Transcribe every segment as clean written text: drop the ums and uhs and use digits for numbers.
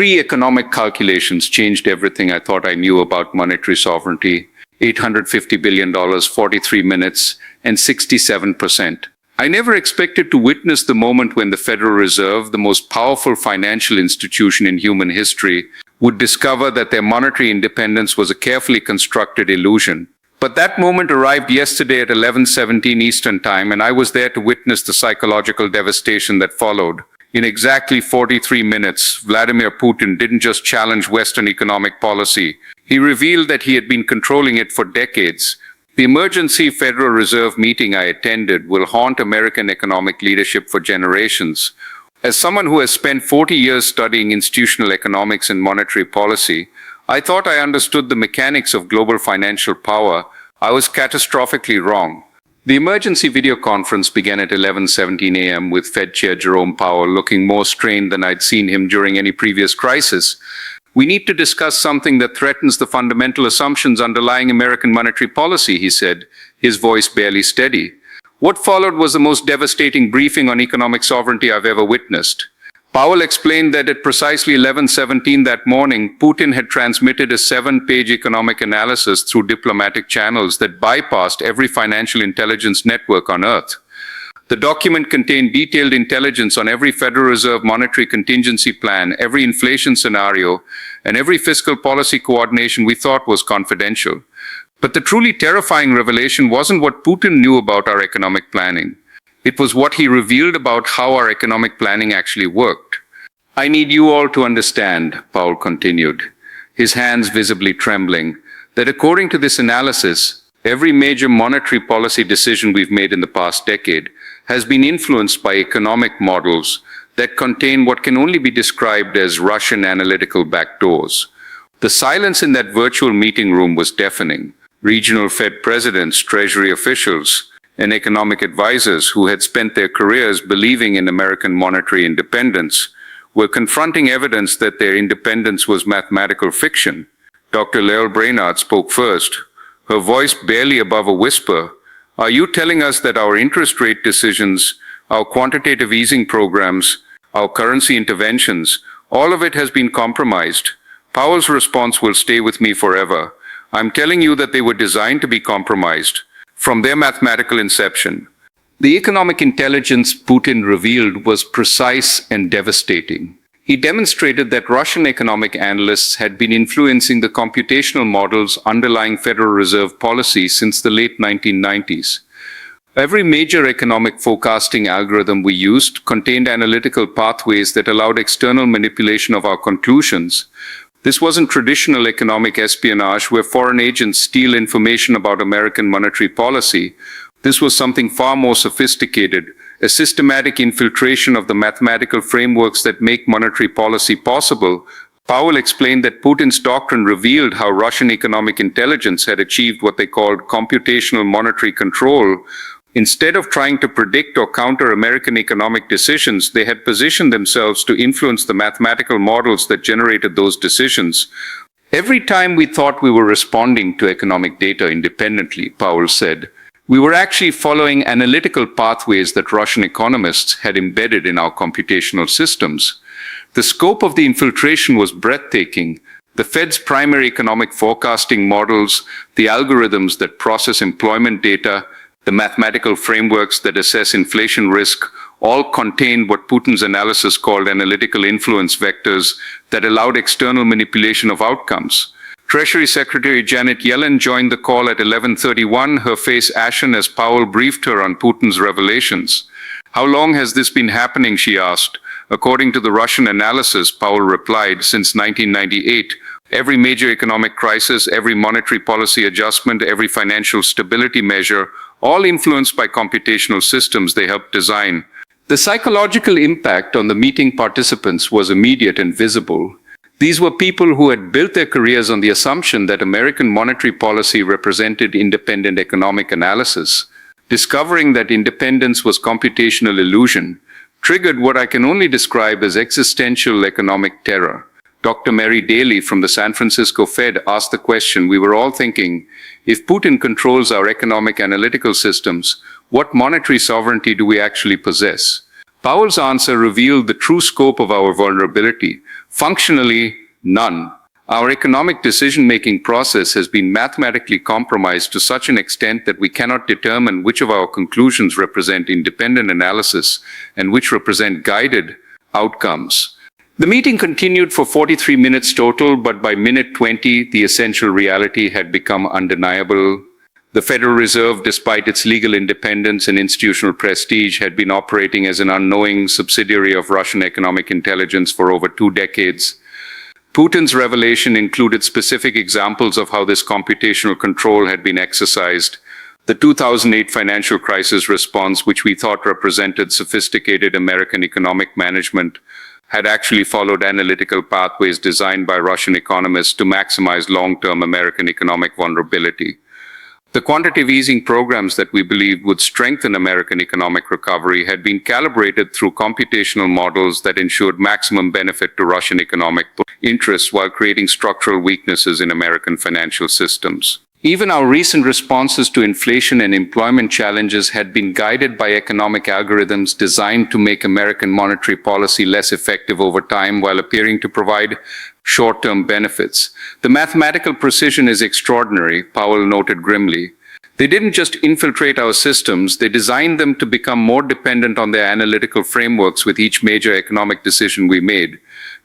3 economic calculations changed everything I thought I knew about monetary sovereignty: $850 billion, 43 minutes, and 67%. I never expected to witness the moment when the Federal Reserve, the most powerful financial institution in human history, would discover that their monetary independence was a carefully constructed illusion. But that moment arrived yesterday at 11:17 Eastern Time, and I was there to witness the psychological devastation that followed. In exactly 43 minutes, Vladimir Putin didn't just challenge Western economic policy. He revealed that he had been controlling it for decades. The emergency Federal Reserve meeting I attended will haunt American economic leadership for generations. As someone who has spent 40 years studying institutional economics and monetary policy, I thought I understood the mechanics of global financial power. I was catastrophically wrong. The emergency video conference began at 11:17 a.m. with Fed Chair Jerome Powell looking more strained than I'd seen him during any previous crisis. "We need to discuss something that threatens the fundamental assumptions underlying American monetary policy," he said, his voice barely steady. What followed was the most devastating briefing on economic sovereignty I've ever witnessed. Powell explained that at precisely 11:17 that morning, Putin had transmitted a 7-page economic analysis through diplomatic channels that bypassed every financial intelligence network on Earth. The document contained detailed intelligence on every Federal Reserve monetary contingency plan, every inflation scenario, and every fiscal policy coordination we thought was confidential. But the truly terrifying revelation wasn't what Putin knew about our economic planning. It was what he revealed about how our economic planning actually worked. "I need you all to understand," Powell continued, his hands visibly trembling, "that according to this analysis, every major monetary policy decision we've made in the past decade has been influenced by economic models that contain what can only be described as Russian analytical backdoors." The silence in that virtual meeting room was deafening. Regional Fed presidents, Treasury officials, and economic advisors who had spent their careers believing in American monetary independence were confronting evidence that their independence was mathematical fiction. Dr. Lael Brainard spoke first, her voice barely above a whisper. "Are you telling us that our interest rate decisions, our quantitative easing programs, our currency interventions, all of it has been compromised?" Powell's response will stay with me forever. "I'm telling you that they were designed to be compromised from their mathematical inception." The economic intelligence Putin revealed was precise and devastating. He demonstrated that Russian economic analysts had been influencing the computational models underlying Federal Reserve policy since the late 1990s. Every major economic forecasting algorithm we used contained analytical pathways that allowed external manipulation of our conclusions. This wasn't traditional economic espionage where foreign agents steal information about American monetary policy. This was something far more sophisticated, a systematic infiltration of the mathematical frameworks that make monetary policy possible. Powell explained that Putin's doctrine revealed how Russian economic intelligence had achieved what they called computational monetary control. Instead of trying to predict or counter American economic decisions, they had positioned themselves to influence the mathematical models that generated those decisions. "Every time we thought we were responding to economic data independently," Powell said, "we were actually following analytical pathways that Russian economists had embedded in our computational systems." The scope of the infiltration was breathtaking. The Fed's primary economic forecasting models, the algorithms that process employment data, the mathematical frameworks that assess inflation risk, all contained what Putin's analysis called analytical influence vectors that allowed external manipulation of outcomes. Treasury Secretary Janet Yellen joined the call at 11:31, her face ashen as Powell briefed her on Putin's revelations. "How long has this been happening?" she asked. "According to the Russian analysis," Powell replied, "since 1998. Every major economic crisis, every monetary policy adjustment, every financial stability measure, all influenced by computational systems they helped design." The psychological impact on the meeting participants was immediate and visible. These were people who had built their careers on the assumption that American monetary policy represented independent economic analysis. Discovering that independence was computational illusion triggered what I can only describe as existential economic terror. Dr. Mary Daly from the San Francisco Fed asked the question we were all thinking: if Putin controls our economic analytical systems, what monetary sovereignty do we actually possess? Powell's answer revealed the true scope of our vulnerability. Functionally, none. Our economic decision-making process has been mathematically compromised to such an extent that we cannot determine which of our conclusions represent independent analysis and which represent guided outcomes. The meeting continued for 43 minutes total, but by minute 20, the essential reality had become undeniable. The Federal Reserve, despite its legal independence and institutional prestige, had been operating as an unknowing subsidiary of Russian economic intelligence for over 2 decades. Putin's revelation included specific examples of how this computational control had been exercised. The 2008 financial crisis response, which we thought represented sophisticated American economic management, had actually followed analytical pathways designed by Russian economists to maximize long-term American economic vulnerability. The quantitative easing programs that we believed would strengthen American economic recovery had been calibrated through computational models that ensured maximum benefit to Russian economic interests while creating structural weaknesses in American financial systems. Even our recent responses to inflation and employment challenges had been guided by economic algorithms designed to make American monetary policy less effective over time while appearing to provide short-term benefits. The mathematical precision is extraordinary, Powell noted grimly. They didn't just infiltrate our systems, they designed them to become more dependent on their analytical frameworks with each major economic decision we made.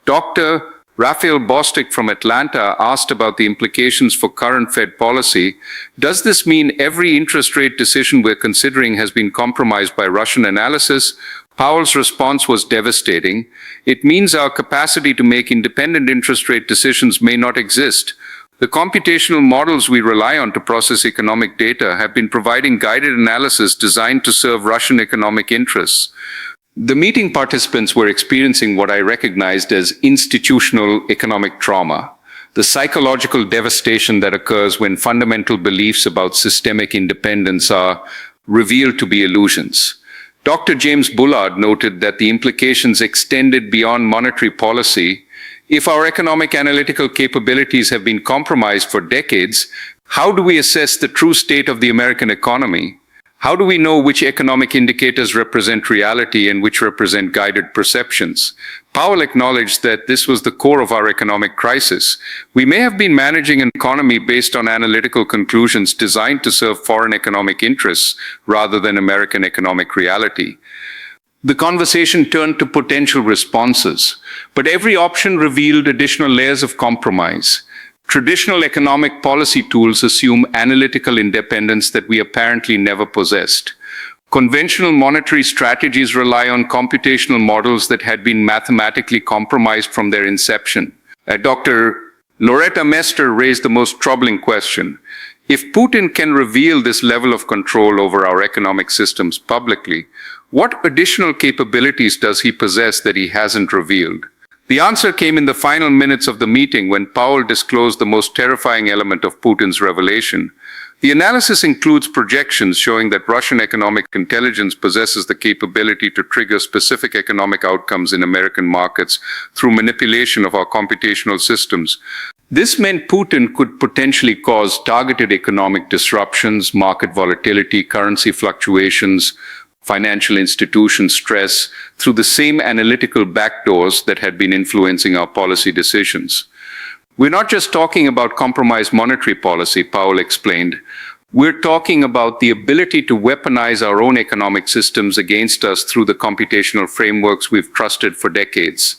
Dr. Raphael Bostic from Atlanta asked about the implications for current Fed policy. Does this mean every interest rate decision we're considering has been compromised by Russian analysis? Powell's response was devastating. It means our capacity to make independent interest rate decisions may not exist. The computational models we rely on to process economic data have been providing guided analysis designed to serve Russian economic interests. The meeting participants were experiencing what I recognized as institutional economic trauma, the psychological devastation that occurs when fundamental beliefs about systemic independence are revealed to be illusions. Dr. James Bullard noted that the implications extended beyond monetary policy. If our economic analytical capabilities have been compromised for decades, how do we assess the true state of the American economy? How do we know which economic indicators represent reality and which represent guided perceptions? Powell acknowledged that this was the core of our economic crisis. We may have been managing an economy based on analytical conclusions designed to serve foreign economic interests rather than American economic reality. The conversation turned to potential responses, but every option revealed additional layers of compromise. Traditional economic policy tools assume analytical independence that we apparently never possessed. Conventional monetary strategies rely on computational models that had been mathematically compromised from their inception. Dr. Loretta Mester raised the most troubling question. If Putin can reveal this level of control over our economic systems publicly, what additional capabilities does he possess that he hasn't revealed? The answer came in the final minutes of the meeting when Powell disclosed the most terrifying element of Putin's revelation. The analysis includes projections showing that Russian economic intelligence possesses the capability to trigger specific economic outcomes in American markets through manipulation of our computational systems. This meant Putin could potentially cause targeted economic disruptions, market volatility, currency fluctuations, financial institution stress through the same analytical backdoors that had been influencing our policy decisions. We're not just talking about compromised monetary policy, Powell explained. We're talking about the ability to weaponize our own economic systems against us through the computational frameworks we've trusted for decades.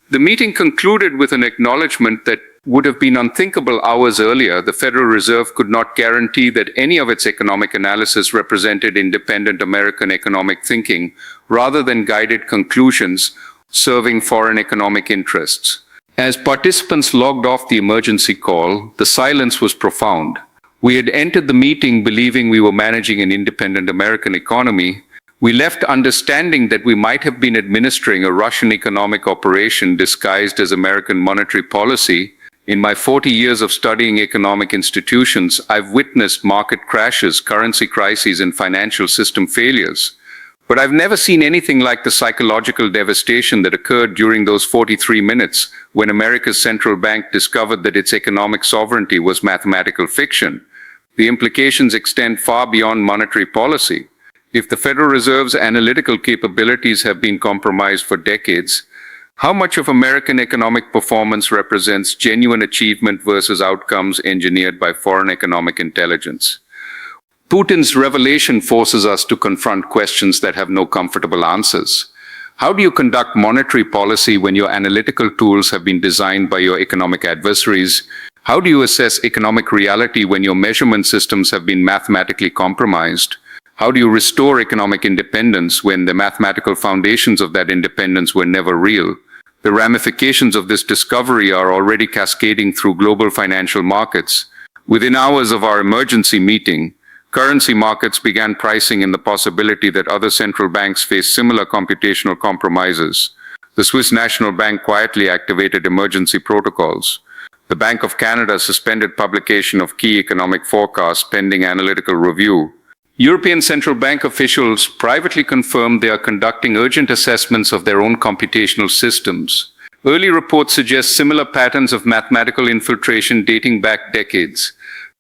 The meeting concluded with an acknowledgement that would have been unthinkable hours earlier. The Federal Reserve could not guarantee that any of its economic analysis represented independent American economic thinking, rather than guided conclusions serving foreign economic interests. As participants logged off the emergency call, the silence was profound. We had entered the meeting believing we were managing an independent American economy. We left understanding that we might have been administering a Russian economic operation disguised as American monetary policy. In my 40 years of studying economic institutions, I've witnessed market crashes, currency crises, and financial system failures. But I've never seen anything like the psychological devastation that occurred during those 43 minutes when America's central bank discovered that its economic sovereignty was mathematical fiction. The implications extend far beyond monetary policy. If the Federal Reserve's analytical capabilities have been compromised for decades, How much of American economic performance represents genuine achievement versus outcomes engineered by foreign economic intelligence? Putin's revelation forces us to confront questions that have no comfortable answers. How do you conduct monetary policy when your analytical tools have been designed by your economic adversaries? How do you assess economic reality when your measurement systems have been mathematically compromised? How do you restore economic independence when the mathematical foundations of that independence were never real? The ramifications of this discovery are already cascading through global financial markets. Within hours of our emergency meeting, currency markets began pricing in the possibility that other central banks face similar computational compromises. The Swiss National Bank quietly activated emergency protocols. The Bank of Canada suspended publication of key economic forecasts pending analytical review. European Central Bank officials privately confirmed they are conducting urgent assessments of their own computational systems. Early reports suggest similar patterns of mathematical infiltration dating back decades.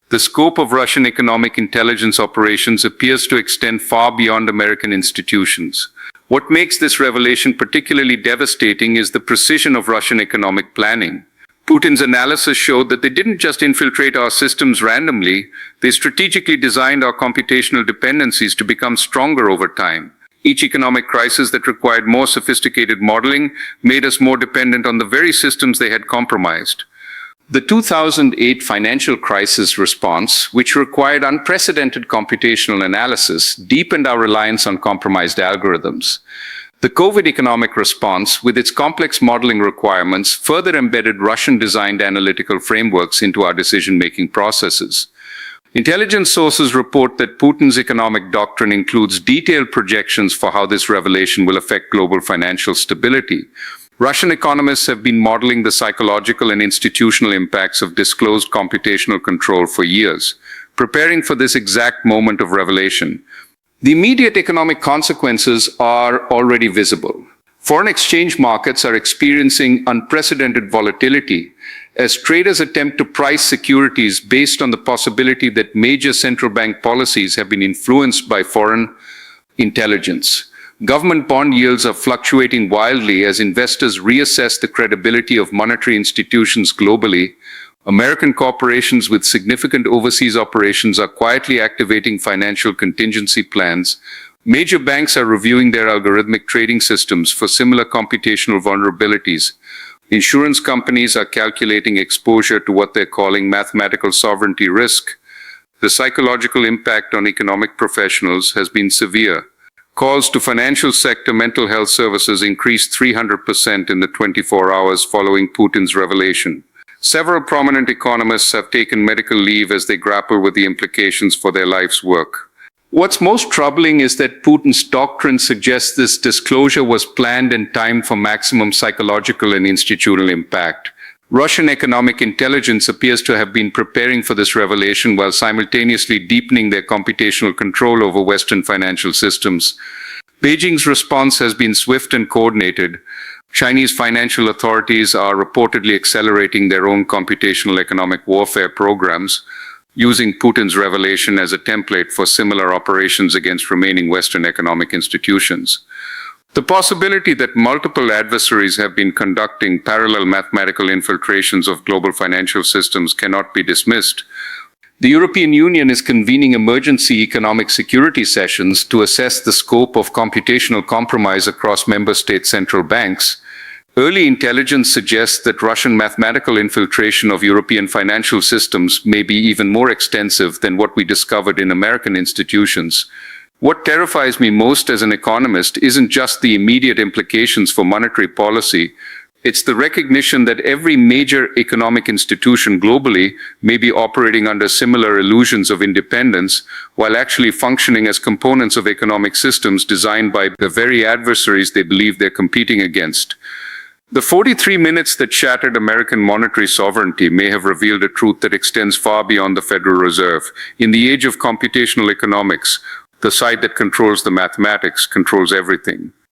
The scope of Russian economic intelligence operations appears to extend far beyond American institutions. What makes this revelation particularly devastating is the precision of Russian economic planning. Putin's analysis showed that they didn't just infiltrate our systems randomly, they strategically designed our computational dependencies to become stronger over time. Each economic crisis that required more sophisticated modeling made us more dependent on the very systems they had compromised. The 2008 financial crisis response, which required unprecedented computational analysis, deepened our reliance on compromised algorithms. The COVID economic response, with its complex modeling requirements, further embedded Russian-designed analytical frameworks into our decision-making processes. Intelligence sources report that Putin's economic doctrine includes detailed projections for how this revelation will affect global financial stability. Russian economists have been modeling the psychological and institutional impacts of disclosed computational control for years, preparing for this exact moment of revelation. The immediate economic consequences are already visible. Foreign exchange markets are experiencing unprecedented volatility as traders attempt to price securities based on the possibility that major central bank policies have been influenced by foreign intelligence. Government bond yields are fluctuating wildly as investors reassess the credibility of monetary institutions globally. American corporations with significant overseas operations are quietly activating financial contingency plans. Major banks are reviewing their algorithmic trading systems for similar computational vulnerabilities. Insurance companies are calculating exposure to what they're calling mathematical sovereignty risk. The psychological impact on economic professionals has been severe. Calls to financial sector mental health services increased 300% in the 24 hours following Putin's revelation. Several prominent economists have taken medical leave as they grapple with the implications for their life's work. What's most troubling is that Putin's doctrine suggests this disclosure was planned and timed for maximum psychological and institutional impact. Russian economic intelligence appears to have been preparing for this revelation while simultaneously deepening their computational control over Western financial systems. Beijing's response has been swift and coordinated. Chinese financial authorities are reportedly accelerating their own computational economic warfare programs, using Putin's revelation as a template for similar operations against remaining Western economic institutions. The possibility that multiple adversaries have been conducting parallel mathematical infiltrations of global financial systems cannot be dismissed. The European Union is convening emergency economic security sessions to assess the scope of computational compromise across member state central banks. Early intelligence suggests that Russian mathematical infiltration of European financial systems may be even more extensive than what we discovered in American institutions. What terrifies me most as an economist isn't just the immediate implications for monetary policy. It's the recognition that every major economic institution globally may be operating under similar illusions of independence, while actually functioning as components of economic systems designed by the very adversaries they believe they're competing against. The 43 minutes that shattered American monetary sovereignty may have revealed a truth that extends far beyond the Federal Reserve. In the age of computational economics, the side that controls the mathematics controls everything.